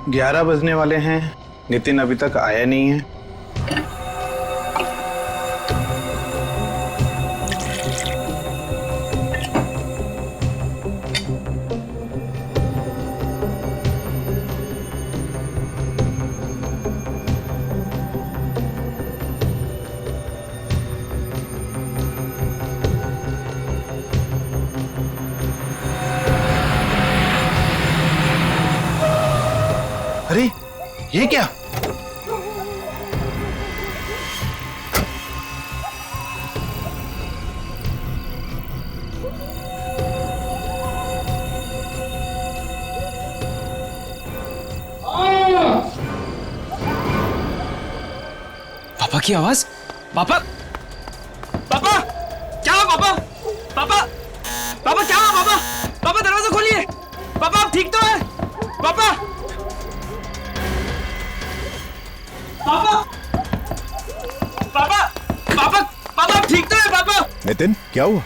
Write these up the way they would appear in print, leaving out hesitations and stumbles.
11 बजने वाले हैं, नितिन अभी तक आया नहीं है। अरे ये क्या? पापा की आवाज। पापा, पापा क्या हुआ? पापा, पापा, पापा क्या हुआ? पापा, पापा दरवाजा खोलिए। पापा आप ठीक तो है? पापा, पापा, पापा, पापा, पापा आप ठीक तो है? पापा। नितिन क्या हुआ?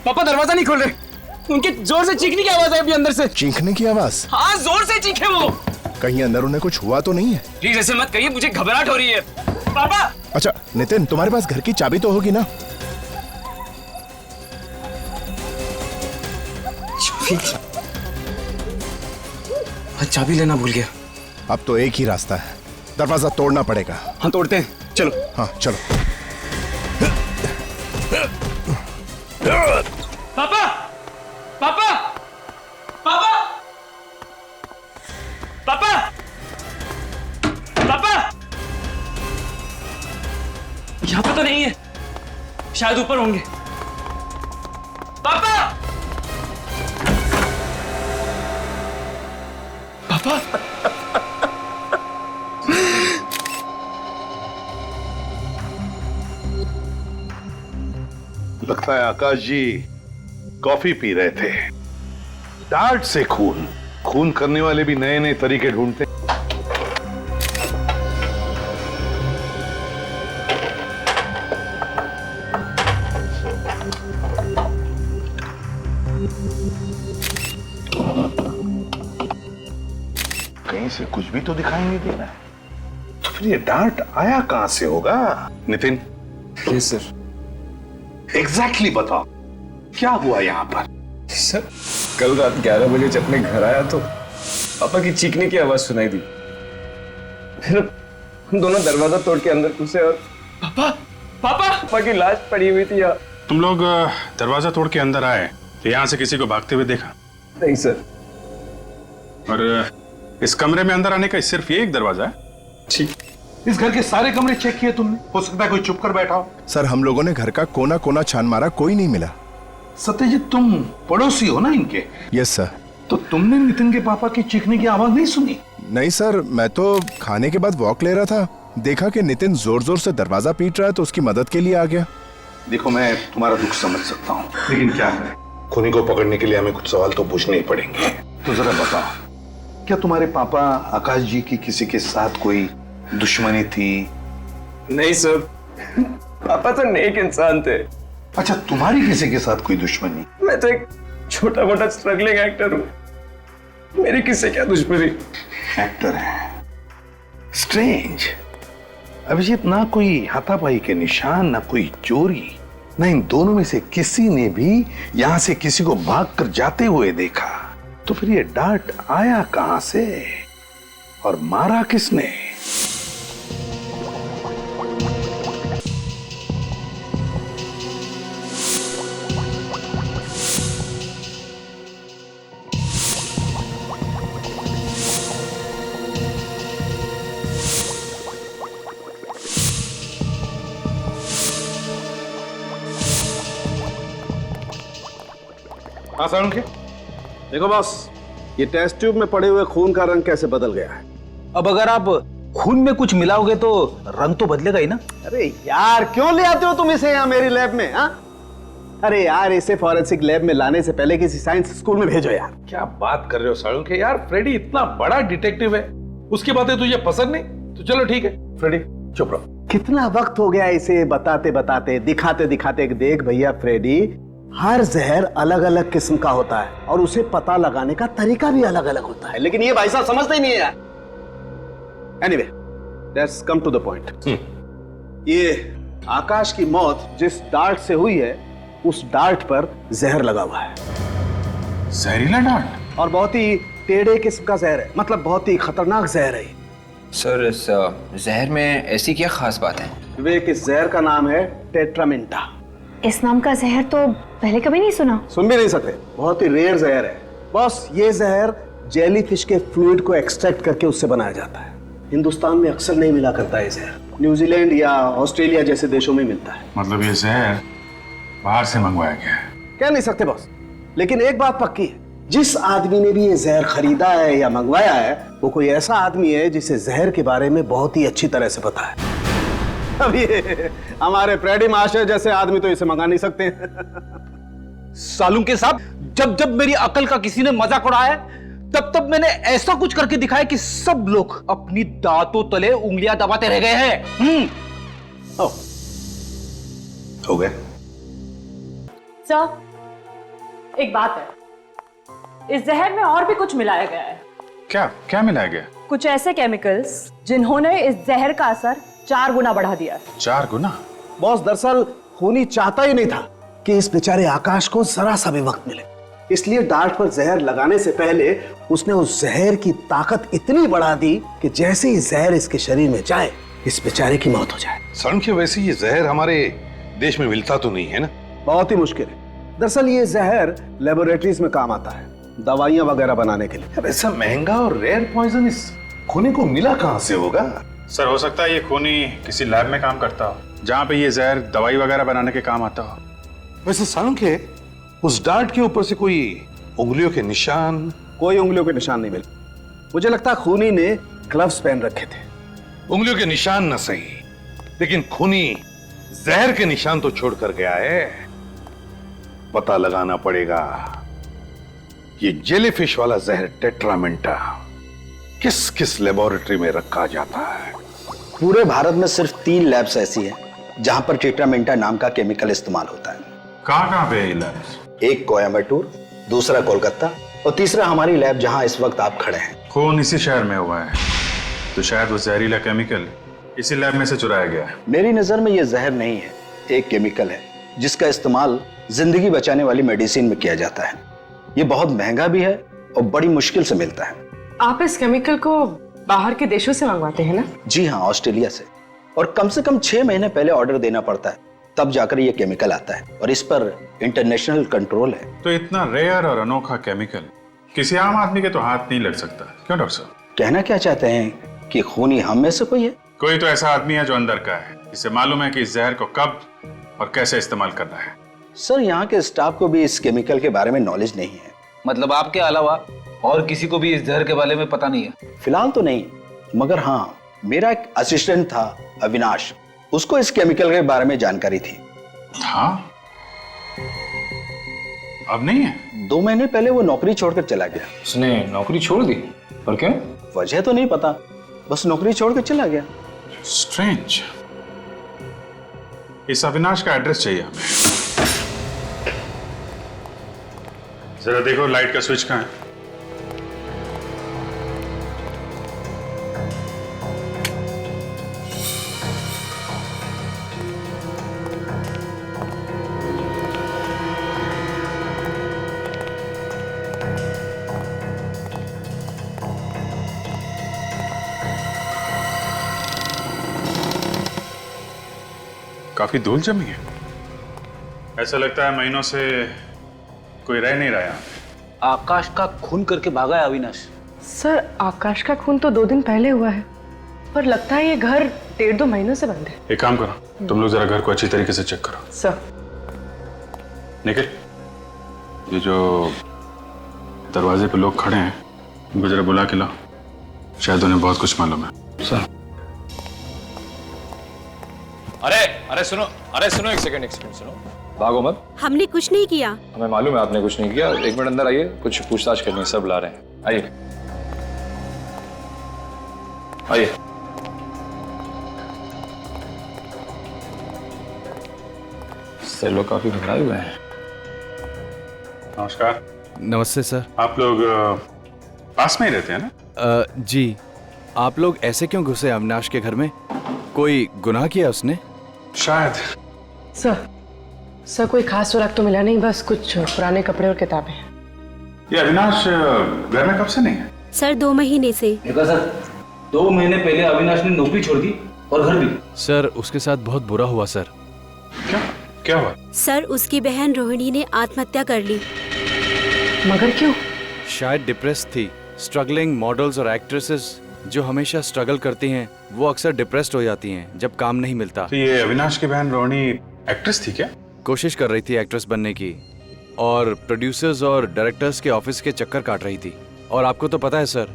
पापा दरवाजा नहीं खोल रहे। उनके जोर से चीखने की आवाज आई अभी अंदर से। चीखने की आवाज? हाँ जोर से चीखे वो। कहीं अंदर उन्हें कुछ हुआ तो नहीं है? प्लीज ऐसे मत कहिए, मुझे घबराहट हो रही है। पापा। अच्छा नितिन, तुम्हारे पास घर की चाबी तो होगी ना? चाबी लेना भूल गया। अब तो एक ही रास्ता है, दरवाजा तोड़ना पड़ेगा। हाँ तोड़ते हैं, चलो। हाँ चलो। पापा, पापा, पापा, पापा, पापा, यहाँ पे तो नहीं है, शायद ऊपर होंगे। पापा, पापा, लगता है आकाश जी कॉफी पी रहे थे। डांट से खून, खून करने वाले भी नए नए तरीके ढूंढते। कहीं से कुछ भी तो दिखाई नहीं दे रहा है, तो फिर ये डांट आया कहां से होगा? नितिन। Yes sir. एग्जैक्टली बताओ क्या हुआ यहाँ पर? सर कल रात 11 बजे जब मैं घर आया तो पापा की चीखने की आवाज सुनाई दी। फिर हम दोनों दरवाजा तोड़ के अंदर घुसे और पापा, पापा, पापा की लाश पड़ी हुई थी यहाँ। तुम लोग दरवाजा तोड़ के अंदर आए तो यहाँ से किसी को भागते हुए देखा? नहीं सर। और इस कमरे में अंदर आने का सिर्फ ये एक दरवाजा है? ठीक। इस घर के सारे कमरे चेक किए तुमने? हो सकता है कोई चुप कर बैठा हो। सर हम लोगों ने घर का कोना कोना छान मारा, कोई नहीं मिला। सत्यजीत तुम पड़ोसी हो ना इनके? Yes sir. तो तुमने नितिन के पापा की चीखने की आवाज नहीं सुनी? नहीं सर, मैं तो खाने के बाद वॉक ले रहा था, देखा कि नितिन जोर जोर से दरवाजा पीट रहा है तो उसकी मदद के लिए आ गया। देखो मैं तुम्हारा दुख समझ सकता हूँ, लेकिन क्या करें, खूनी को पकड़ने के लिए हमें कुछ सवाल तो पूछने ही पड़ेंगे। तो जरा बताओ, क्या तुम्हारे पापा आकाश जी की किसी के साथ कोई दुश्मनी थी? नहीं सर, पापा तो नेक इंसान थे। अच्छा, तुम्हारी किसी के साथ कोई दुश्मनी? मैं तो एक छोटा मोटा स्ट्रगलिंग एक्टर हूँ, मेरी किससे क्या दुश्मनी? एक्टर है? स्ट्रेंज। अभिजीत, ना कोई हाथापाई के निशान, ना कोई चोरी, ना इन दोनों में से किसी ने भी यहां से किसी को भागकर जाते हुए देखा। तो फिर ये डांट आया कहां से और मारा किसने? हाँ के देखो बॉस, ये टेस्ट ट्यूब में पड़े हुए खून का रंग कैसे बदल गया है। अब अगर आप खून में कुछ मिलाओगे तो रंग तो बदलेगा ही ना। अरे यार क्यों ले आते हो तुम इसे यहाँ मेरी लैब में? हाँ अरे यार, इसे फॉरेंसिक लैब में लाने से पहले किसी साइंस स्कूल में भेजो यार। क्या बात कर रहे हो साळुंखे के? यार फ्रेडी इतना बड़ा डिटेक्टिव है, उसकी बातें तुझे पसंद नहीं तो चलो ठीक है। फ्रेडी चुप रहो। कितना वक्त हो गया इसे बताते बताते, दिखाते दिखाते। देख भैया फ्रेडी, हर जहर अलग अलग किस्म का होता है और उसे पता लगाने का तरीका भी अलग अलग होता है, लेकिन ये भाई साहब समझते ही नहीं है यार। Anyway, let's come to the point. ये आकाश की मौत जिस डार्ट से हुई है, उस डार्ट पर जहर लगा हुआ है, जहरीला डार्ट? और बहुत ही टेढ़े किस्म का जहर है, मतलब बहुत ही खतरनाक जहर है। सर, इस जहर में ऐसी क्या खास बात है? विवेक, इस जहर का नाम है टेट्रामेंटा। इस नाम का जहर तो पहले कभी नहीं सुना। सुन भी नहीं सकते, बहुत ही रेयर जहर है बॉस। ये जहर जेलीफिश के फ्लूइड को एक्सट्रैक्ट करके उससे बनाया जाता है। हिंदुस्तान में अक्सर नहीं मिला करता है जहर, न्यूजीलैंड या ऑस्ट्रेलिया जैसे देशों में मिलता है। मतलब ये जहर बाहर से मंगवाया गया है? कह नहीं सकते बॉस, लेकिन एक बात पक्की है, जिस आदमी ने भी ये जहर खरीदा है या मंगवाया है, वो कोई ऐसा आदमी है जिसे जहर के बारे में बहुत ही अच्छी तरह से पता है। अब ये हमारे प्रेडी मास्टर जैसे आदमी तो इसे मंगा नहीं सकते हैं। सालुंके साहब, जब जब मेरी अकल का किसी ने मजाक उड़ाया है, तब तब मैंने ऐसा कुछ करके दिखाया कि सब लोग अपनी दांतों तले उंगलियां दबाते रह गए हैं। हो गए? सर, एक बात है, इस जहर में और भी कुछ मिलाया गया है। क्या क्या मिलाया गया? कुछ ऐसे केमिकल्स जिन्होंने इस जहर का असर 4 गुना बढ़ा दिया। 4 गुना? बॉस, दरअसल खूनी चाहता ही नहीं था कि इस बेचारे आकाश को जरा सा भी वक्त मिले, इसलिए डार्ट पर जहर लगाने से पहले उसने उस जहर की ताकत इतनी बढ़ा दी कि जैसे ही जहर इसके शरीर में जाए, इस बेचारे की मौत हो जाए। सड़के वैसे ये जहर हमारे देश में मिलता तो नहीं है ना? बहुत ही मुश्किल है। दरअसल ये जहर लेबोरेटरीज में काम आता है, दवाइयां वगैरह बनाने के लिए। अब ऐसा महंगा और रेयर पॉइजन इस खूनी को मिला कहां से होगा? सर, हो सकता है ये खूनी किसी लैब में काम करता हो, जहाँ पे ये जहर दवाई वगैरह बनाने के काम आता हो। वैसे सड़के उस डार्ट के ऊपर से कोई उंगलियों के निशान? कोई उंगलियों के निशान नहीं मिले। मुझे लगता है खूनी ने ग्लव्स पहन रखे थे। उंगलियों के निशान न सही, लेकिन खूनी जहर के निशान तो छोड़कर गया है। पता लगाना पड़ेगा ये जेलीफिश वाला जहर टेट्रामेंटा किस किस लेबोरेटरी में रखा जाता है। पूरे भारत में सिर्फ 3 लैब्स ऐसी हैं जहां पर टेट्रामेंटा नाम का केमिकल इस्तेमाल होता है। कहाँ पे है ये लैब? एक कोयम्बटूर, दूसरा कोलकाता और तीसरा हमारी लैब जहां इस वक्त आप खड़े हैं। खून इसी शहर में हुआ है, तो शायद वो जहरीला केमिकल इसी लैब में से चुराया गया है। मेरी नजर में यह जहर नहीं है, एक केमिकल है जिसका इस्तेमाल जिंदगी बचाने वाली मेडिसिन में किया जाता है। ये बहुत महंगा भी है और बड़ी मुश्किल से मिलता है। आप इस केमिकल को बाहर के देशों से मंगवाते हैं ना? जी हाँ, ऑस्ट्रेलिया से। और कम से कम 6 महीने पहले ऑर्डर देना पड़ता है, तब जाकर ये केमिकल आता है और इस पर इंटरनेशनल कंट्रोल है। तो इतना रेयर और अनोखा केमिकल किसी आम आदमी के तो हाथ नहीं लग सकता, क्यों डॉक्टर साहब? कहना क्या चाहते हैं कि खूनी हम में से कोई है? कोई तो ऐसा आदमी है जो अंदर का है, जिसे मालूम है कि इस जहर को कब और कैसे इस्तेमाल करना है। सर, यहाँ के स्टाफ को भी इस केमिकल के बारे में नॉलेज नहीं है। मतलब आपके अलावा और किसी को भी इस जहर के बारे में पता नहीं है? फिलहाल तो नहीं, मगर हाँ, मेरा एक असिस्टेंट था अविनाश, उसको इस केमिकल के बारे में जानकारी थी। हाँ, अब नहीं है? 2 महीने पहले वो नौकरी छोड़कर चला गया। उसने नौकरी छोड़ दी? और क्यों? वजह तो नहीं पता, बस नौकरी छोड़कर चला गया। स्ट्रेंज। इस अविनाश का एड्रेस चाहिए हमें। जरा देखो लाइट का स्विच कहाँ है? काफी धूल जमी है, ऐसा लगता है महीनों से कोई रह नहीं रहा यहाँ पे। आकाश का खून करके भागा है अविनाश। सर, आकाश का खून तो 2 दिन पहले हुआ है, पर लगता है ये घर 1.5-2 महीनों से बंद है। एक काम करो, तुम लोग जरा घर को अच्छी तरीके से चेक करो। सर। निखिल, ये जो दरवाजे पे लोग खड़े हैं, उनको जरा बुला के लाओ, शायद उन्हें बहुत कुछ मालूम है। सर। अरे सुनो, एक सेकंड सुनो। भागो मत। हमने कुछ नहीं किया। हमें मालूम है आपने कुछ नहीं किया। 1 मिनट अंदर आइए, कुछ पूछताछ करनी है, सब ला रहे हैं। आइए आइए। सर, लोग काफी घबराए हुए हैं। नमस्कार। नमस्ते सर। आप लोग पास में ही रहते हैं ना? जी। आप लोग ऐसे क्यों घुसे अविनाश के घर में? कोई गुनाह किया उसने? शायद। सर कोई खास सुराग तो मिला नहीं, बस कुछ पुराने कपड़े और किताबें। ये अविनाश घर में कब से नहीं है? सर 2 महीने से। देखा सर, 2 महीने पहले अविनाश ने नौकरी छोड़ दी और घर भी। सर उसके साथ बहुत बुरा हुआ सर। क्या हुआ? सर उसकी बहन रोहिणी ने आत्महत्या कर ली। मगर क्यों? शायद डिप्रेस थी। स्ट्रगलिंग मॉडल्स और एक्ट्रेसेस जो हमेशा स्ट्रगल करती हैं वो अक्सर डिप्रेस्ड हो जाती हैं जब काम नहीं मिलता। तो ये अविनाश की बहन रोहिणी एक्ट्रेस थी क्या? कोशिश कर रही थी एक्ट्रेस बनने की और प्रोड्यूसर्स और डायरेक्टर्स के ऑफिस के चक्कर काट रही थी। और आपको तो पता है सर,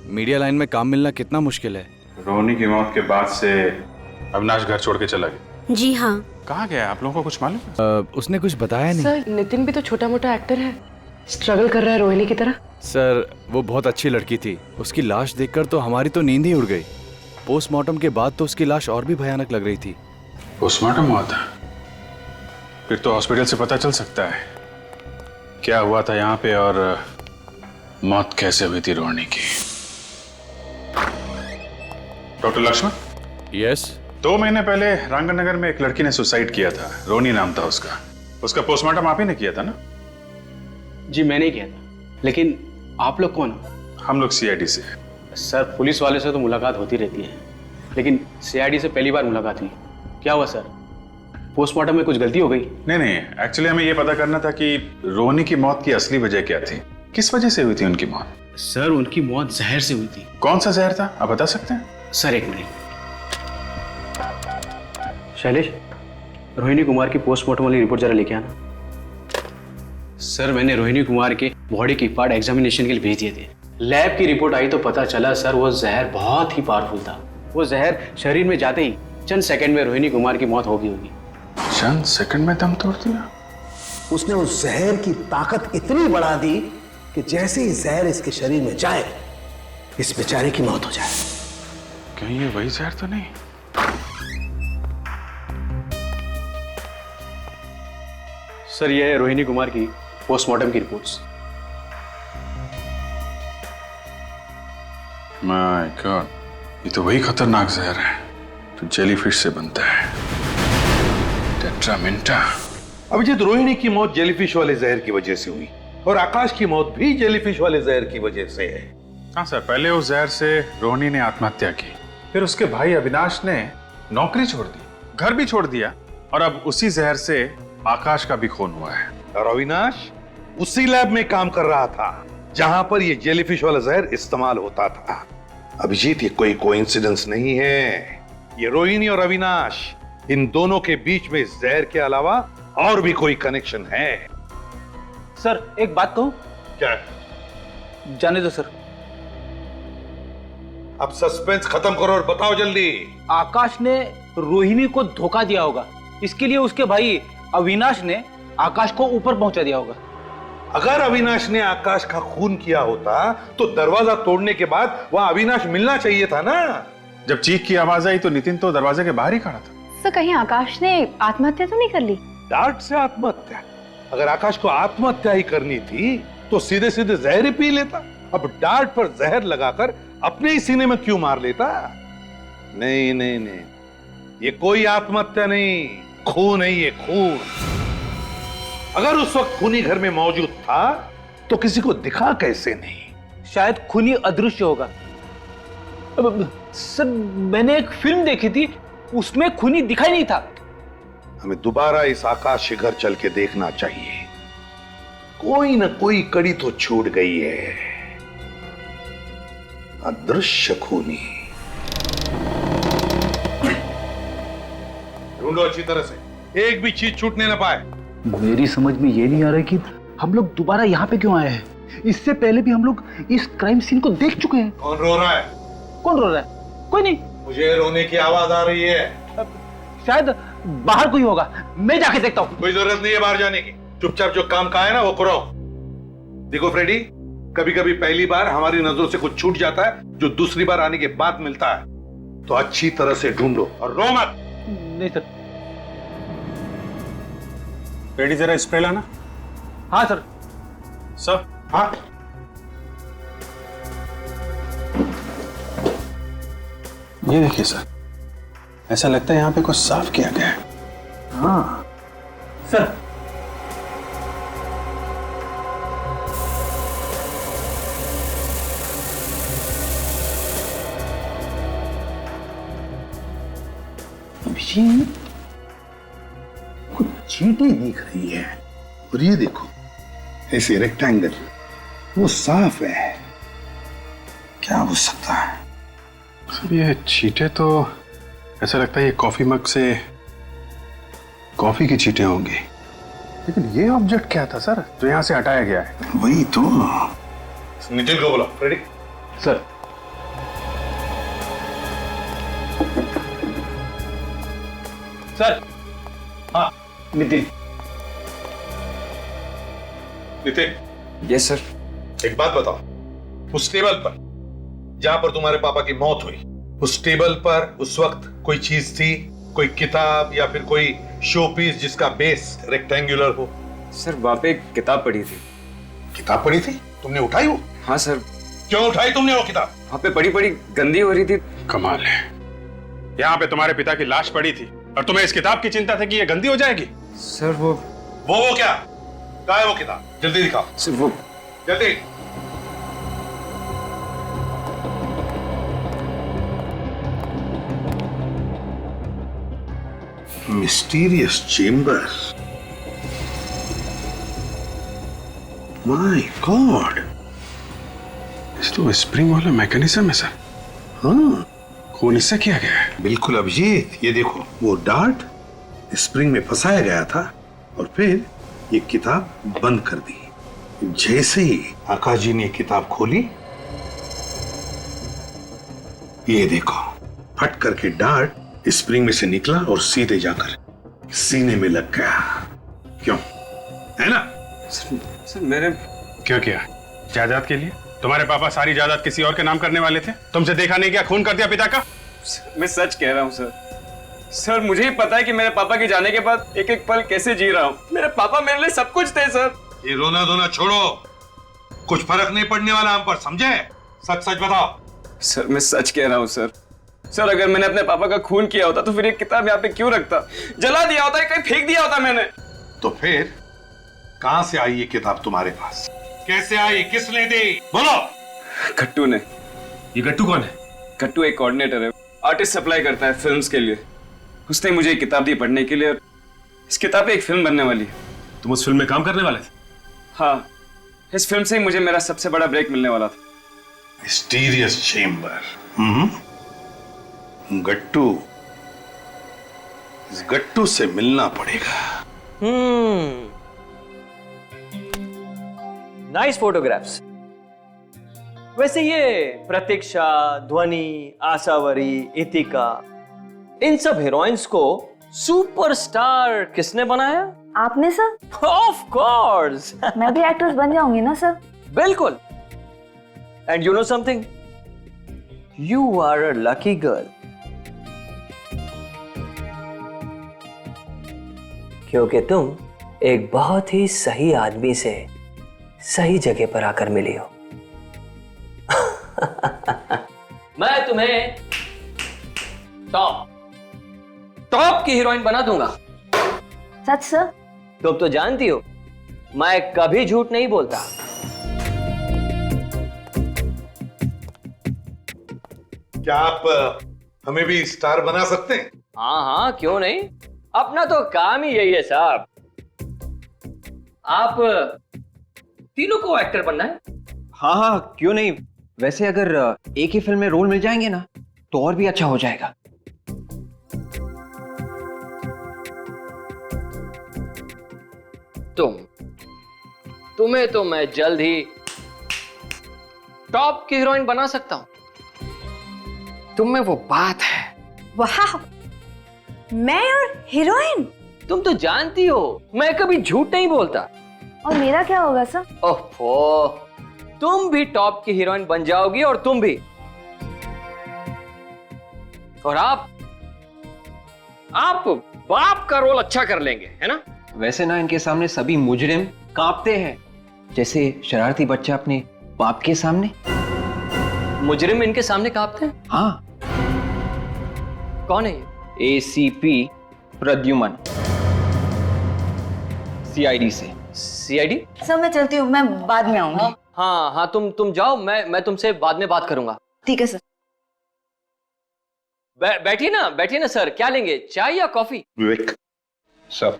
मीडिया लाइन में काम मिलना कितना मुश्किल है। रोहिणी की मौत के बाद से अविनाश घर छोड़ के चला गया। जी हाँ। कहाँ गया? आप लोगों को कुछ मालूम है? उसने कुछ बताया नहीं। सर नितिन भी तो छोटा मोटा एक्टर है, स्ट्रगल कर रहा है रोहिणी की तरह। सर वो बहुत अच्छी लड़की थी। उसकी लाश देखकर तो हमारी तो नींद ही उड़ गई। पोस्टमार्टम के बाद तो उसकी लाश और भी भयानक लग रही थी। पोस्टमार्टम हुआ था? फिर तो हॉस्पिटल से पता चल सकता है क्या हुआ था यहाँ पे और मौत कैसे हुई थी रोहिणी की। डॉक्टर लक्ष्मण? यस। 2 महीने पहले रांगन नगर में एक लड़की ने सुसाइड किया था, रोहिणी नाम था उसका। उसका पोस्टमार्टम आप ही ने किया था ना? जी मैंने किया था, लेकिन आप लोग कौन हो? हम लोग सीआईडी से। सर पुलिस वाले से तो मुलाकात होती रहती है, लेकिन सीआईडी से पहली बार मुलाकात हुई। क्या हुआ सर, पोस्टमार्टम में कुछ गलती हो गई? नहीं, एक्चुअली हमें यह पता करना था कि रोहिणी की मौत की असली वजह क्या थी, किस वजह से हुई थी उनकी मौत। सर उनकी मौत जहर से हुई थी। कौन सा जहर था, आप बता सकते हैं? सर 1 मिनट। शैलेश, रोहिणी कुमार की पोस्टमार्टम वाली रिपोर्ट जरा लेके आना। सर मैंने रोहिणी कुमार के बॉडी की पार्ट एग्जामिनेशन के लिए भेज दिए थे। लैब की रिपोर्ट आई तो पता चला सर वो जहर बहुत ही पावरफुल था। वो जहर शरीर में जाते ही चंद सेकंड में रोहिणी कुमार की मौत होगी। चंद सेकंड में दम तोड़ दिया? उसने उस जहर की ताकत इतनी बढ़ा दी कि जैसे ही जहर इसके शरीर में जाए इस बेचारे की मौत हो जाए। कहीं ये वही जहर तो नहीं? सर ये है रोहिणी कुमार की पोस्टमार्टम की रिपोर्ट्स। माय गॉड, ये तो वही खतरनाक जहर है जो जेलीफिश से बनता है, टेट्रामेंटा। अभिजीत, रोहिणी की मौत जेलीफिश वाले जहर की वजह से हुई और आकाश की मौत भी जेलीफिश वाले जहर की वजह से है। हाँ सर, पहले उस जहर से रोहिणी ने आत्महत्या की, फिर उसके भाई अविनाश ने नौकरी छोड़ दी, घर भी छोड़ दिया, और अब उसी जहर से आकाश का भी खून हुआ है। और अविनाश उसी लैब में काम कर रहा था जहां पर ये जेलीफिश वाला जहर इस्तेमाल होता था। अभिजीत, ये कोई कोइंसिडेंस नहीं है। ये रोहिणी और अविनाश, इन दोनों के बीच में इस जहर के अलावा और भी कोई कनेक्शन है। सर एक बात कहूं? क्या? जाने दो सर। अब सस्पेंस खत्म करो और बताओ जल्दी। आकाश ने रोहिणी को धोखा दिया होगा, इसके लिए उसके भाई अविनाश ने आकाश को ऊपर पहुंचा दिया होगा। अगर अविनाश ने आकाश का खून किया होता तो दरवाजा तोड़ने के बाद वहां अविनाश मिलना चाहिए था ना। जब चीख की आवाज आई तो नितिन तो दरवाजे के बाहर ही खड़ा था। सर कहीं आकाश ने आत्महत्या तो नहीं कर ली? डांट से आत्महत्या? अगर आकाश को आत्महत्या ही करनी थी तो सीधे सीधे जहर ही पी लेता। अब डांट पर जहर लगाकर अपने ही सीने में क्यों मार लेता? नहीं नहीं नहीं, ये कोई आत्महत्या नहीं, खून है ये, खून। अगर उस वक्त खूनी घर में मौजूद था तो किसी को दिखा कैसे नहीं? शायद खूनी अदृश्य होगा। सर मैंने एक फिल्म देखी थी, उसमें खूनी दिखाई नहीं था। हमें दोबारा इस आकाश के घर चल के देखना चाहिए, कोई ना कोई कड़ी तो छूट गई है। अदृश्य खूनी ढूंढो अच्छी तरह से, एक भी चीज छूटने ना पाए। मेरी समझ में ये नहीं आ रहा कि हम लोग दोबारा यहाँ पे क्यों आए हैं। इससे पहले भी हम लोग इस क्राइम सीन को देख चुके हैं। कौन रो रहा है? कौन रो रहा है? कोई नहीं। मुझे रोने की आवाज आ रही है। शायद बाहर कोई होगा, मैं जाके देखता हूँ। कोई जरूरत नहीं है बाहर जाने की, चुपचाप जो काम का है ना वो करो। देखो फ्रेडी, कभी कभी पहली बार हमारी नजरों से कुछ छूट जाता है जो दूसरी बार आने के बाद मिलता है, तो अच्छी तरह से ढूंढो और रो मत। नहीं सर। रेडी, जरा स्प्रे लाना। हाँ सर। सर। हाँ, ये देखिए सर, ऐसा लगता है यहाँ पे कुछ साफ किया गया है। हाँ सर, ये कुछ चींटें दिख रही है, और ये देखो ऐसे रेक्टेंगल, वो साफ है। क्या हो सकता है? सर ये चींटें तो ऐसा लगता है ये कॉफी मग से कॉफी की चींटें होंगी। लेकिन ये ऑब्जेक्ट क्या था सर जो यहाँ से हटाया गया है? वही तो। नितिन को बोलो। रेडी? सर। सर। हाँ, नितिन। नितिन। Yes sir. एक बात बताओ, उस टेबल पर जहां पर तुम्हारे पापा की मौत हुई, उस टेबल पर उस वक्त कोई चीज थी, कोई किताब या फिर कोई शो पीस जिसका बेस रेक्टेंगुलर हो? सर वहां पे एक किताब पड़ी थी। किताब पड़ी थी? तुमने उठाई वो? हाँ सर। क्यों उठाई तुमने वो किताब? वहां पे बड़ी गंदी हो रही थी। कमाल है, यहाँ पे तुम्हारे पिता की लाश पड़ी थी और तुम्हें इस किताब की चिंता थी कि ये गंदी हो जाएगी। सर वो क्या? कहाँ है वो किताब? जल्दी दिखाओ। सर वो जल्दी। Mysterious chamber. माय गॉड, इस तो स्प्रिंग वाला मैकेनिज्म है सर। हाँ खून इससे किया गया है। बिल्कुल अभिजीत, ये देखो वो डार्ट स्प्रिंग में फंसाया गया था और फिर ये किताब बंद कर दी। जैसे ही आकाश जी ने किताब खोली, ये देखो फट करके डार्ट स्प्रिंग में से निकला और सीधे जाकर सीने में लग गया। क्यों, है ना? सर मैंने क्यों किया? जायदाद के लिए? तुम्हारे पापा सारी जायदाद किसी और के नाम करने वाले थे? तुमसे देखा नहीं क्या खून कर दिया पिता का? मैं सच कह रहा हूँ सर। सर मुझे ही पता है कि मेरे पापा के जाने के बाद एक एक पल कैसे जी रहा हूँ। मेरे पापा मेरे लिए सब कुछ थे सर। ये रोना धोना छोड़ो, कुछ फर्क नहीं पड़ने वाला हम पर, समझे? सच सच बताओ। सर मैं सच कह रहा हूँ सर। सर अगर मैंने अपने पापा का खून किया होता तो फिर ये किताब यहाँ पे क्यों रखता? जला दिया होता, कहीं फेंक दिया होता मैंने। तो फिर कहां से आई ये किताब तुम्हारे पास? कैसे आई? किसने दी? बोलो। गट्टू ने। ये गट्टू कौन है? गट्टू एक कोऑर्डिनेटर है, आर्टिस्ट सप्लाई करता है फिल्म्स के लिए। उसने मुझे एक किताब दी पढ़ने के लिए। इस किताब पे एक फिल्म बनने वाली है। तुम उस फिल्म में काम करने वाले थे? हाँ, इस फिल्म से ही मुझे मेरा सबसे बड़ा ब्रेक मिलने वाला था। Mysterious chamber. गट्टू, इस गट्टू से मिलना पड़ेगा। Nice photographs. वैसे ये प्रतीक्षा, ध्वनि, आशावरी, इतिका, इन सब हीरोइंस को सुपरस्टार किसने बनाया? आपने सर? Of course. मैं भी एक्ट्रेस बन जाऊंगी ना सर? बिल्कुल। And you know something, you are a lucky girl. क्योंकि तुम एक बहुत ही सही आदमी से सही जगह पर आकर मिली हो। मैं तुम्हें टॉप की हीरोइन बना दूंगा। सच सर? तुम तो जानती हो मैं कभी झूठ नहीं बोलता। क्या आप हमें भी स्टार बना सकते हैं? हाँ हाँ, क्यों नहीं, अपना तो काम ही यही है साहब। आप तीनों को एक्टर बनना है? हाँ हाँ, क्यों नहीं। वैसे अगर एक ही फिल्म में रोल मिल जाएंगे ना तो और भी अच्छा हो जाएगा। तुम्हें तो मैं जल्द ही टॉप की हीरोइन बना सकता हूं। तुम में वो बात है। वाह, मैं और हीरोइन? तुम तो जानती हो मैं कभी झूठ नहीं बोलता। और मेरा क्या होगा सर? ओहो, तुम भी टॉप की हीरोइन बन जाओगी और तुम भी। और आप बाप का रोल अच्छा कर लेंगे, है ना? वैसे ना इनके सामने सभी मुजरिम कांपते हैं, जैसे शरारती बच्चा अपने बाप के सामने। मुजरिम इनके सामने कांपते हैं? हाँ। कौन है ये? ACP प्रद्युमन, CID से। CID? सर मैं चलती हूँ, मैं बाद में आऊंगी। हाँ हाँ, तुम जाओ, मैं तुमसे बाद में बात करूंगा। ठीक है सर। बैठिए ना सर, क्या लेंगे, चाय या कॉफी? विवेक सर,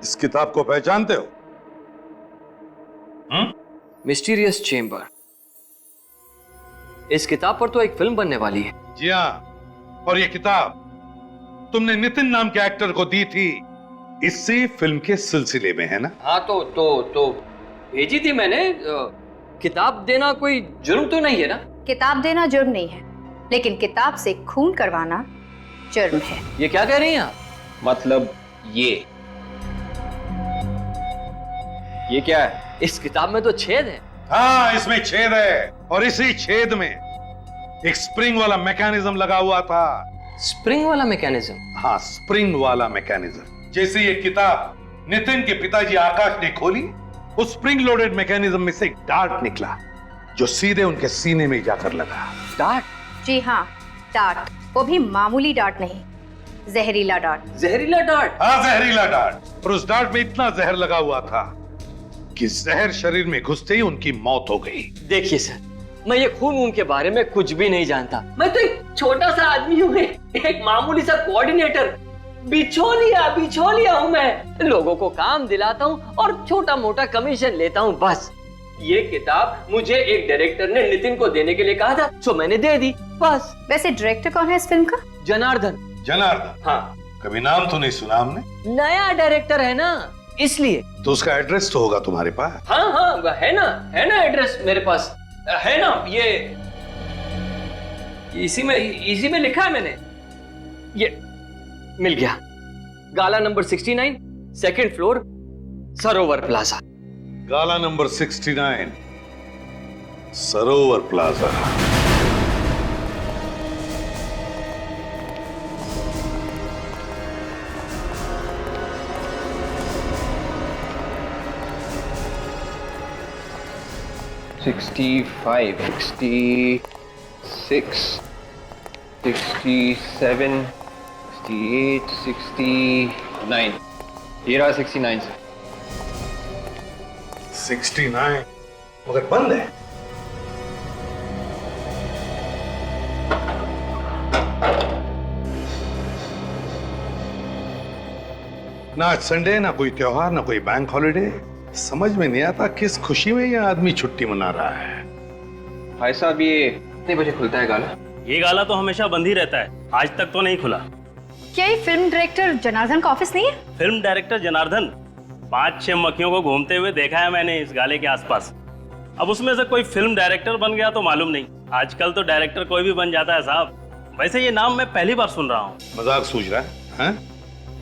इस किताब को पहचानते हो? Mysterious chamber. इस किताब पर तो एक फिल्म बनने वाली है। जी हाँ, और ये किताब तुमने नितिन नाम के एक्टर को दी थी इसी फिल्म के सिलसिले में, है ना? हाँ तो भेजी थी मैंने। किताब देना कोई जुर्म तो नहीं है ना? किताब देना जुर्म नहीं है, लेकिन किताब से खून करवाना जुर्म है। ये क्या कह रही हैं आप? मतलब ये क्या है? इस किताब में तो छेद है। हाँ, इसमें छेद है, और इसी छेद में एक स्प्रिंग वाला मैकेनिज्म लगा हुआ था। स्प्रिंग वाला मैकेनिज्म? हाँ, स्प्रिंग वाला मैकेनिज्म। जैसे ये किताब नितिन के पिताजी आकाश ने खोली, उस स्प्रिंग लोडेड मैकेनिज्म में से एक डार्ट निकला जो सीधे उनके सीने में जाकर लगा। डार्ट? जी हाँ, डार्ट, वो भी मामूली डार्ट नहीं, जहरीला डार्ट। जहरीला डार्ट? हाँ, जहरीला डार्ट। और उस डार्ट में इतना जहर लगा हुआ था कि जहर शरीर में घुसते ही उनकी मौत हो गई। देखिए सर, मैं ये खून के बारे में कुछ भी नहीं जानता। मैं तो एक छोटा सा आदमी हूँ, एक मामूली सा कोऑर्डिनेटर। बिछोलिया हूँ मैं। लोगों को काम दिलाता हूँ और छोटा मोटा कमीशन लेता हूँ, बस। ये किताब मुझे एक डायरेक्टर ने नितिन को देने के लिए कहा था, तो मैंने दे दी, बस। वैसे डायरेक्टर कौन है इस फिल्म का? जनार्दन। जनार्दन? हाँ। कभी नाम तो नहीं सुना हमने। नया डायरेक्टर है ना, इसलिए। तो उसका एड्रेस तो होगा तुम्हारे पास? हाँ, है ना एड्रेस मेरे पास, है ना। ये इसी में लिखा है मैंने। ये मिल गया। गाला नंबर 69, सेकंड फ्लोर, सरोवर प्लाजा। गाला नंबर 69, सरोवर प्लाजा। $65, $66, $67, $68, $69। ये रहा 69 से। 69 मगर बंद है। ना आज संडे, ना कोई त्योहार, ना कोई बैंक हॉलिडे। समझ में नहीं आता किस खुशी में ये आदमी छुट्टी मना रहा है। भाई साहब, ये कितने बजे खुलता है गाला? ये गाला तो हमेशा बंद ही रहता है, आज तक तो नहीं खुला। क्या ये फिल्म डायरेक्टर जनार्दन का ऑफिस नहीं है? फिल्म डायरेक्टर जनार्दन 5-6 मक्खियों को घूमते हुए देखा है मैंने इस गाले के आसपास। अब उसमें से कोई फिल्म डायरेक्टर बन गया तो मालूम नहीं। आजकल तो डायरेक्टर कोई भी बन जाता है साहब। वैसे ये नाम मैं पहली बार सुन रहा हूँ। मजाक सूझ रहा है?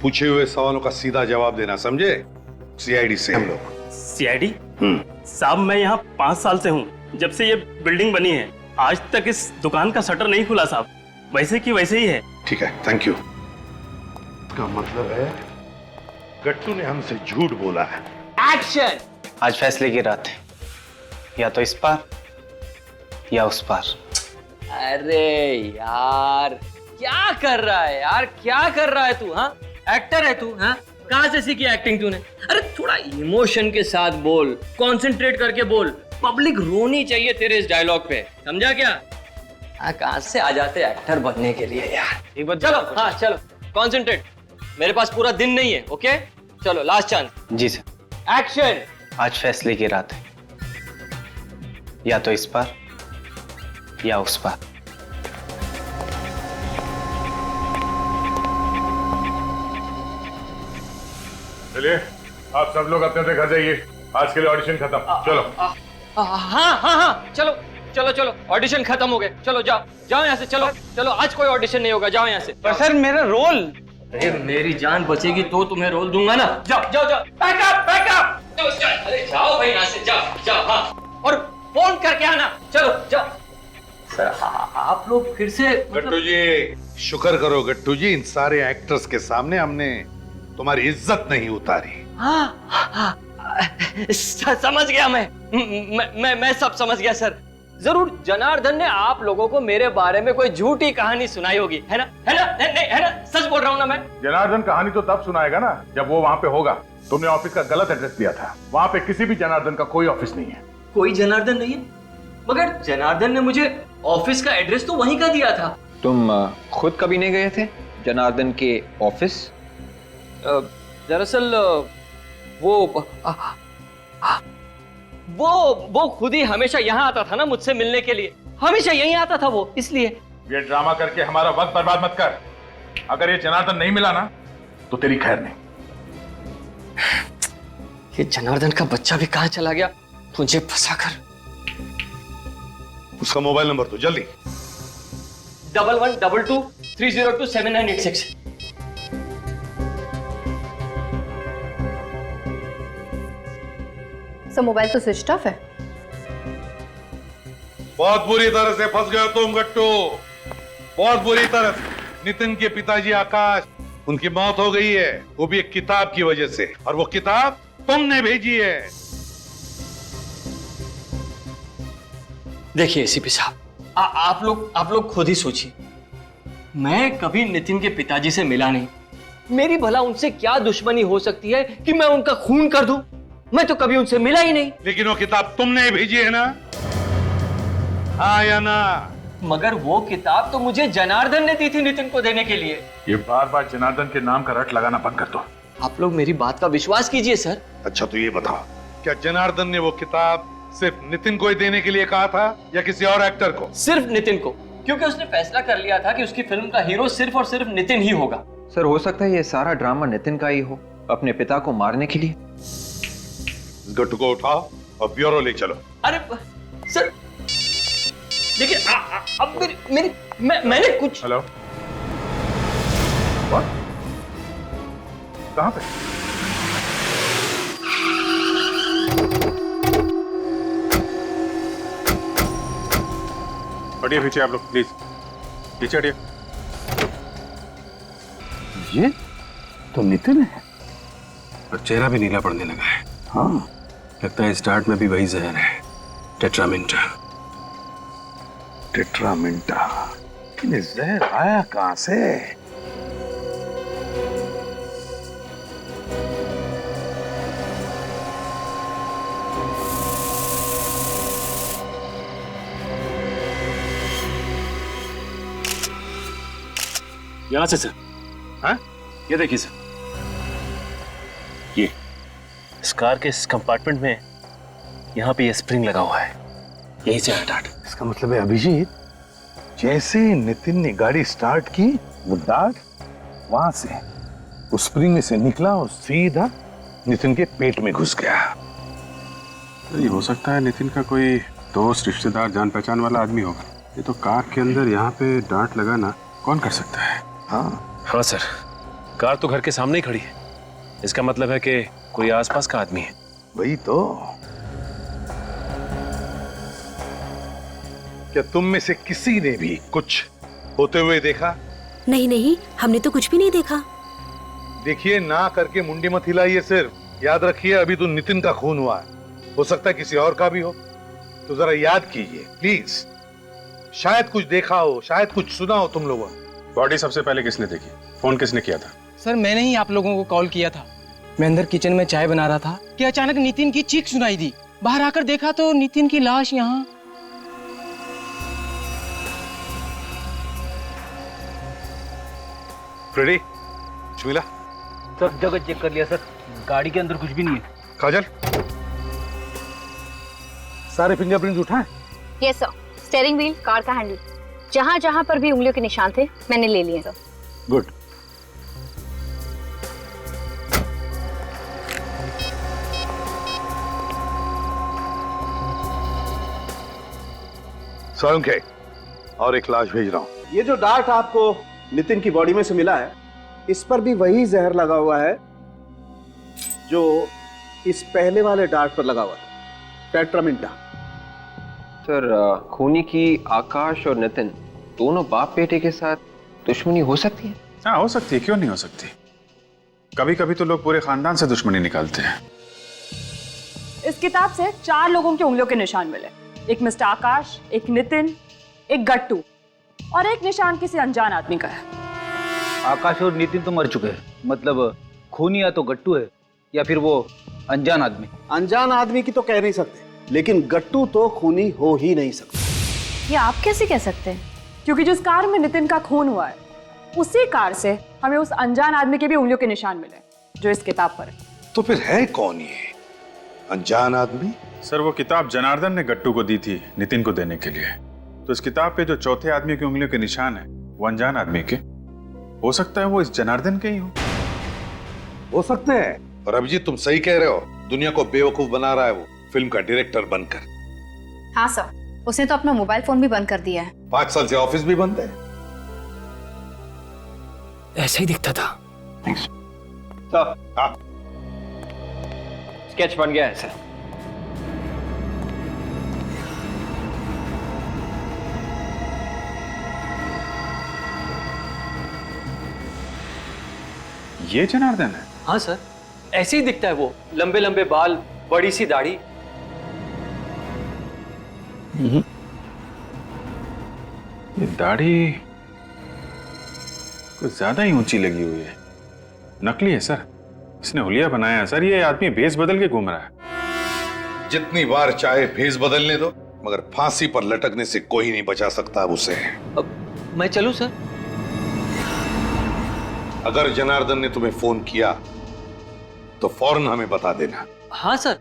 पूछे हुए सवालों का सीधा जवाब देना, समझे? CID से हम लोग। CID? साहब, मैं यहाँ 5 साल से हूँ, जब से ये बिल्डिंग बनी है। आज तक इस दुकान का शटर नहीं खुला साहब, वैसे की वैसे ही है। ठीक है, थैंक यू। का मतलब है गट्टू ने हमसे झूठ बोला है। एक्शन! आज फैसले की रात है, या तो इस पार या उस पार। अरे यार, क्या कर रहा है यार, क्या कर रहा है तू? हाँ, एक्टर है तू? हाँ, कहाँ से सीखी एक्टिंग तूने? अरे थोड़ा इमोशन के साथ बोल, कंसंट्रेट करके बोल। पब्लिक रोनी चाहिए तेरे इस डायलॉग पे, समझा क्या? कहाँ से आ जाते एक्टर बनने के लिए यार। एक बार चलो, हाँ चलो, कंसंट्रेट। मेरे पास पूरा दिन नहीं है, ओके? चलो, लास्ट चांस। जी सर। एक्शन! आज फैसले की रात है, या तो इस पार या उस पार। चलिए, आप सब लोग अपने घर जाइए, आज के लिए ऑडिशन खत्म। चलो। हाँ, चलो, ऑडिशन खत्म हो गए। चलो जाओ यहाँ से, चलो, आज कोई ऑडिशन नहीं होगा, जाओ यहाँ से। पर सर, मेरा रोल। अरे मेरी जान बचेगी तो तुम्हें रोल दूंगा ना। जाओ, बैकअप। अरे जाओ भाई यहाँ से, जाओ। हाँ, और फोन करके आना। चलो, जाओ। सर, आप लोग फिर से गट्टू जी, शुक्र करो गट्टू जी, इन सारे एक्टर्स के सामने हमने तुम्हारी इज्जत नहीं उतारी। हाँ, समझ गया मैं सब समझ गया सर। जरूर जनार्दन ने आप लोगों को मेरे बारे में कोई झूठी कहानी सुनाई होगी, है ना? नहीं है ना? सच बोल रहा हूँ ना मैं? जनार्दन कहानी तो तब सुनाएगा ना जब वो वहाँ पे होगा। तुमने ऑफिस का गलत एड्रेस दिया था। वहाँ पे किसी भी जनार्दन का कोई ऑफिस नहीं है। कोई जनार्दन नहीं है? मगर जनार्दन ने मुझे ऑफिस का एड्रेस तो वहीं का दिया था। तुम खुद कभी नहीं गए थे जनार्दन के ऑफिस? दरअसल वो खुद ही हमेशा यहाँ आता था ना मुझसे मिलने के लिए। हमेशा यहीं आता था वो, इसलिए। ये ड्रामा करके हमारा वक्त बर्बाद मत कर। अगर ये जनार्दन नहीं मिला ना तो तेरी खैर नहीं। ये जनार्दन का बच्चा भी कहाँ चला गया मुझे फंसा कर। उसका मोबाइल नंबर तो जल्दी। 1122-302-7986। सर मोबाइल तो स्विच ऑफ है। बहुत बुरी तरह से फंस गए तुम गट्टू, बहुत बुरी तरह से। नितिन के पिताजी आकाश, उनकी मौत हो गई है, वो भी एक किताब की वजह से। और वो किताब तुमने भेजी है। देखिए एसीपी साहब, आप लोग खुद ही सोचिए। मैं कभी नितिन के पिताजी से मिला नहीं। मेरी भला उनसे क्या दुश्मनी हो सकती है कि मैं उनका खून कर दूं? मैं तो कभी उनसे मिला ही नहीं। लेकिन वो किताब तुमने ही भेजी है ना? हाँ या ना? मगर वो किताब तो मुझे जनार्दन ने दी थी नितिन को देने के लिए। ये बार बार जनार्दन के नाम का रट लगाना बंद कर दो। आप लोग मेरी बात का विश्वास कीजिए सर। अच्छा तो ये बताओ, क्या जनार्दन ने वो किताब सिर्फ नितिन को ही देने के लिए कहा था या किसी और एक्टर को? सिर्फ नितिन को, क्योंकि उसने फैसला कर लिया था कि उसकी फिल्म का हीरो सिर्फ और सिर्फ नितिन ही होगा। सर हो सकता है ये सारा ड्रामा नितिन का ही हो, अपने पिता को मारने के लिए। इस गट्टू को उठाओ और ब्यूरो ले चलो। अरे सर देखिए, अब मैंने कुछ। हेलो, कहां पे? हटिए पीछे आप लोग, प्लीज पीछे हटिए। ये तो नितिन है। और चेहरा भी नीला पड़ने लगा है। हाँ, लगता है स्टार्ट में भी वही जहर है, टेट्रामिंटा। टेट्रामिंटा? ये जहर आया कहां से? यहाँ से सर। हाँ? ये देखिए सर, ये इस कार के इस कंपार्टमेंट में यहाँ पे ये स्प्रिंग लगा हुआ है, यहीं से डार्ट। इसका मतलब है अभिजीत, जैसे नितिन ने गाड़ी स्टार्ट की वो डार्ट वहां से उस स्प्रिंग में से निकला और सीधा नितिन के पेट में घुस गया। ये हो सकता है नितिन का कोई दोस्त, रिश्तेदार, जान पहचान वाला आदमी होगा। ये तो कार के अंदर यहाँ पे डार्ट लगाना कौन कर सकता है? हाँ सर, कार तो घर के सामने ही खड़ी है, इसका मतलब है कि कोई आसपास का आदमी है। वही तो। क्या तुम में से किसी ने भी कुछ होते हुए देखा? नहीं, हमने तो कुछ भी नहीं देखा। देखिए, ना करके मुंडी मत हिलाइए। सिर्फ याद रखिए, अभी तो नितिन का खून हुआ है, हो सकता है किसी और का भी हो। तो जरा याद कीजिए प्लीज। शायद कुछ देखा हो, शायद कुछ सुना हो तुम लोगों ने। बॉडी सबसे पहले किसने देखी? फोन किसने किया था? सर मैंने ही आप लोगों को कॉल किया था। मैं अंदर किचन में चाय बना रहा था कि अचानक नितिन की चीख सुनाई दी। बाहर आकर देखा तो नितिन की लाश यहाँ। फ्रेडी, कुछ मिला? सब जगह चेक कर लिया सर, गाड़ी के अंदर कुछ भी नहीं है। काजल, सारे फिंगरप्रिंट उठाए? Yes sir, steering wheel, car का हैंडल, जहां जहां पर भी उंगलियों के निशान थे मैंने ले लिए सर। गुड। स्वयं के और एक लाश भेज रहा हूं। ये जो डार्ट आपको नितिन की बॉडी में से मिला है, इस पर भी वही जहर लगा हुआ है जो इस पहले वाले डार्ट पर लगा हुआ था, टेट्रामिंटा। सर खूनी की आकाश और नितिन दोनों बाप बेटे के साथ दुश्मनी हो सकती है? हाँ हो सकती है, क्यों नहीं हो सकती। कभी कभी तो लोग पूरे खानदान से दुश्मनी निकालते हैं। इस किताब से 4 लोगों की उंगलियों के निशान मिले। एक मिस्टर आकाश, एक नितिन, एक गट्टू और एक निशान किसी अनजान आदमी का है। आकाश और नितिन तो मर चुके हैं, मतलब खूनी या तो गट्टू है या फिर वो अनजान आदमी। अनजान आदमी की तो कह नहीं सकते, लेकिन गट्टू तो खूनी हो ही नहीं सकता। ये आप कैसे कह सकते हैं? क्योंकि जिस कार में नितिन का खून हुआ है, उसी कार से हमें उस अनजान आदमी के भी उंगलियों के निशान मिले जो इस किताब पर है। तो फिर है कौन ये अनजान आदमी? सर वो किताब जनार्दन ने गट्टू को दी थी नितिन को देने के लिए। तो इस किताब पे जो चौथे आदमी की उंगलियों के निशान है वो अनजान आदमी के, हो सकता है वो इस जनार्दन के ही हो सकते हैं। और अभिजीत तुम सही कह रहे हो, दुनिया को बेवकूफ बना रहा है वो फिल्म का डायरेक्टर बनकर। हाँ सर, उसने तो अपना मोबाइल फोन भी बंद कर दिया है। 5 साल से ऑफिस भी बंद है। ऐसा ही दिखता था। हाँ। स्केच बन गया है सर। ये जनार्दन है? हाँ सर, ऐसे ही दिखता है वो, लंबे लंबे बाल, बड़ी सी दाढ़ी। ये दाढ़ी कुछ ज्यादा ही ऊंची लगी हुई है। नकली है सर, इसने हुलिया बनाया है सर। ये आदमी भेस बदल के घूम रहा है। जितनी बार चाहे भेस बदलने दो, मगर फांसी पर लटकने से कोई नहीं बचा सकता उसे। अब मैं चलूं सर? अगर जनार्दन ने तुम्हें फोन किया तो फौरन हमें बता देना। हाँ सर,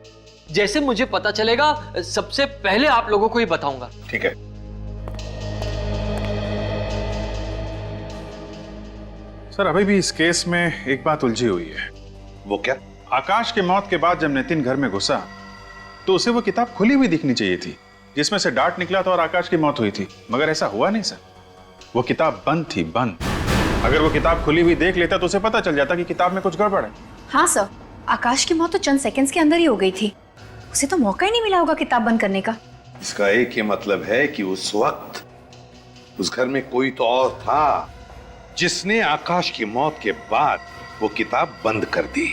जैसे मुझे पता चलेगा सबसे पहले आप लोगों को ही बताऊंगा। ठीक है। सर अभी भी इस केस में एक बात उलझी हुई है। वो क्या? आकाश के मौत के बाद जब नितिन घर में घुसा तो उसे वो किताब खुली हुई दिखनी चाहिए थी जिसमें से डार्ट निकला था और आकाश की मौत हुई थी, मगर ऐसा हुआ नहीं सर। वो किताब बंद थी, बंद। अगर वो किताब खुली हुई देख लेता तो उसे पता चल जाता कि किताब में कुछ गड़बड़ है। हाँ सर, आकाश की मौत तो चंद सेकंड्स के अंदर ही हो गई थी। उसे तो मौका ही नहीं मिला होगा किताब बंद करने का। इसका एक ही मतलब है कि उस वक्त उस घर में कोई तो और था जिसने आकाश की मौत के बाद वो किताब बंद कर दी।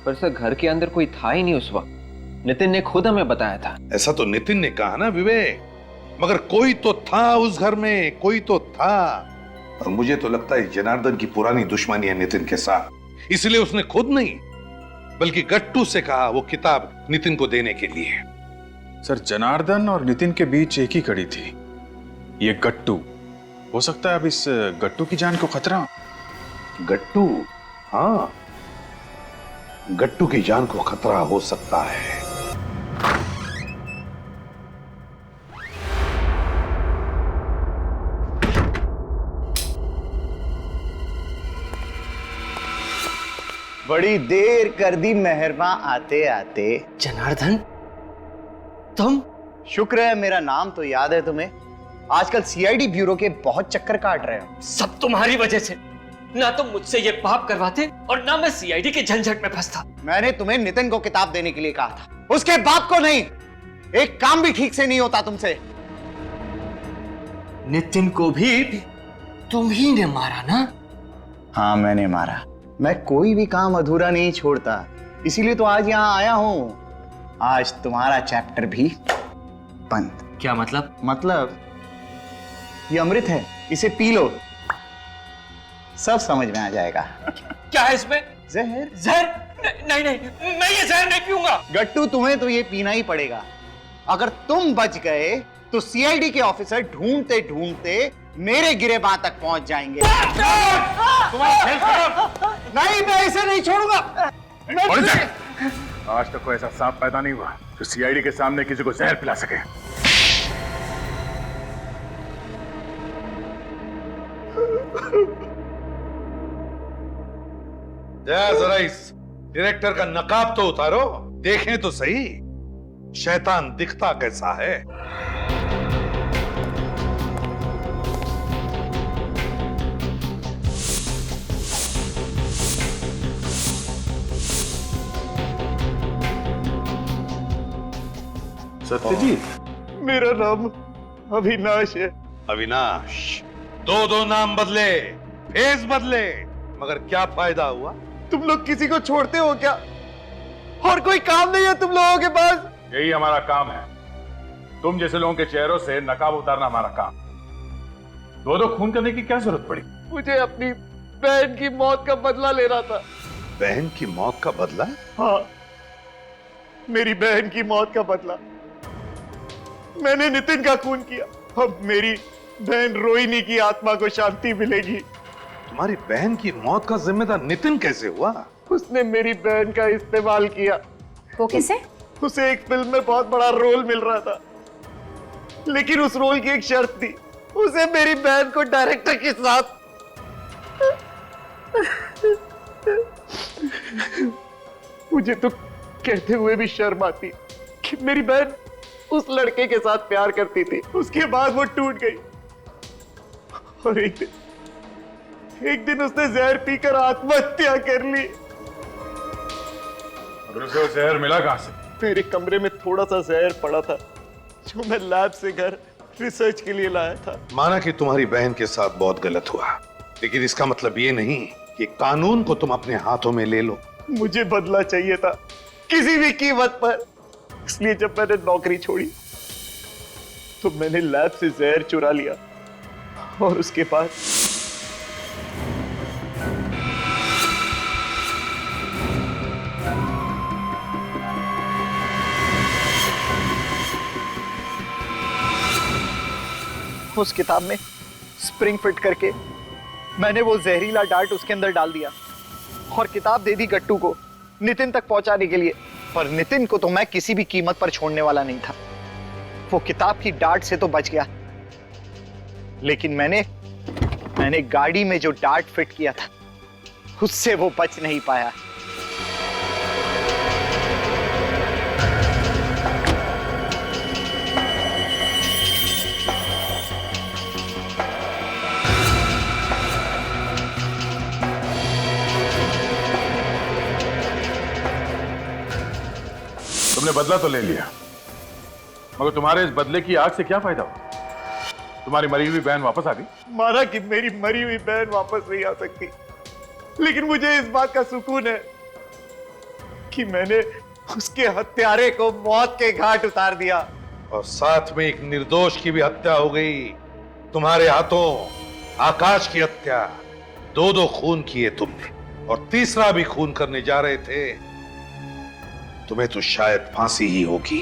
पर सर घर के अंदर कोई था ही नहीं उस वक्त, नितिन ने खुद हमें बताया था। ऐसा तो नितिन ने कहा ना विवेक, मगर कोई तो था उस घर में, कोई तो था। और मुझे तो लगता है जनार्दन की पुरानी दुश्मनी है नितिन के साथ, इसलिए उसने खुद नहीं बल्कि गट्टू से कहा वो किताब नितिन को देने के लिए। सर जनार्दन और नितिन के बीच एक ही कड़ी थी, ये गट्टू। हो सकता है अब इस गट्टू की जान को खतरा हो। गट्टू? हाँ, गट्टू की जान को खतरा हो सकता है। बड़ी देर कर दी मेहरबा आते आते। जनार्दन, तुम? शुक्र है मेरा नाम तो याद है तुम्हें। आजकल सीआईडी ब्यूरो के बहुत चक्कर काट रहे हो। सब तुम्हारी वजह से। ना तुम मुझसे ये पाप करवाते और ना मैं सीआईडी के झंझट में फंसता। मैंने तुम्हें नितिन को किताब देने के लिए कहा था, उसके बाप को नहीं। एक काम भी ठीक से नहीं होता तुमसे। नितिन को भी तुम ही ने मारा ना? हाँ मैंने मारा। मैं कोई भी काम अधूरा नहीं छोड़ता, इसीलिए तो आज यहाँ आया हूं। आज तुम्हारा चैप्टर भी बंद। क्या मतलब? मतलब ये अमृत है, इसे पी लो, सब समझ में आ जाएगा। क्या है इसमें? जहर। जहर? नहीं नहीं, मैं ये जहर नहीं पीऊंगा। गट्टू तुम्हें तो ये पीना ही पड़ेगा। अगर तुम बच गए तो सीआईडी के ऑफिसर ढूंढते ढूंढते मेरे गिरेबान तक पहुंच जाएंगे। नहीं, मैं इसे नहीं छोड़ूंगा। आज तक कोई ऐसा सांप पैदा नहीं हुआ जो सीआईडी के सामने किसी को जहर पिला सके। जरा इस डायरेक्टर का नकाब तो उतारो, देखें तो सही शैतान दिखता कैसा है। सत्यजीत? मेरा नाम अविनाश है। अविनाश? दो नाम बदले, फेस बदले, मगर क्या फायदा हुआ? तुम लोग किसी को छोड़ते हो क्या? और कोई काम नहीं है तुम लोगों के पास? यही हमारा काम है। तुम जैसे लोगों के चेहरों से नकाब उतारना हमारा काम। दो खून करने की क्या जरूरत पड़ी? मुझे अपनी बहन की मौत का बदला लेना था। बहन की मौत का बदला? हाँ, मेरी बहन की मौत का बदला। मैंने नितिन का खून किया। अब मेरी बहन रोहिणी की आत्मा को शांति मिलेगी। तुम्हारी बहन की मौत का जिम्मेदार नितिन कैसे हुआ? उसने मेरी बहन का इस्तेमाल किया। वो कैसे? उसे एक फिल्म में बहुत बड़ा रोल मिल रहा था, लेकिन उस रोल की एक शर्त थी, उसे मेरी बहन को डायरेक्टर के साथ मुझे तो कहते हुए भी शर्म आती कि मेरी बहन उस लड़के के साथ प्यार करती थी। उसके बाद वो टूट गई और एक दिन उसने जहर पीकर आत्महत्या कर ली। और उसे वो जहर मिला कहां से? मेरे कमरे में थोड़ा सा जहर पड़ा था जो मैं लैब से घर रिसर्च के लिए लाया था। माना कि तुम्हारी बहन के साथ बहुत गलत हुआ, लेकिन इसका मतलब ये नहीं कि कानून को तुम अपने हाथों में ले लो। मुझे बदला चाहिए था किसी भी कीमत पर, इसलिए जब मैंने नौकरी छोड़ी तो मैंने लैब से जहर चुरा लिया और उसके बाद उस किताब में स्प्रिंग फिट करके मैंने वो जहरीला डार्ट उसके अंदर डाल दिया और किताब दे दी गट्टू को नितिन तक पहुंचाने के लिए। पर नितिन को तो मैं किसी भी कीमत पर छोड़ने वाला नहीं था। वो किताब की डार्ट से तो बच गया, लेकिन मैंने गाड़ी में जो डार्ट फिट किया था उससे वो बच नहीं पाया। तुमने बदला तो ले लिया, मगर तुम्हारे इस बदले की आग से क्या फायदा हुआ? तुम्हारी मरी हुई बहन वापस आ गई। माना कि मेरी मरी हुई बहन वापस नहीं आ सकती, लेकिन मुझे इस बात का सुकून है कि मैंने उसके हत्यारे को मौत के घाट उतार दिया। और साथ में एक निर्दोष की भी हत्या हो गई तुम्हारे हाथों। आकाश की हत्या, दो खून किए तुमने, और तीसरा भी खून करने जा रहे थे। तुम्हें तो शायद फांसी ही होगी।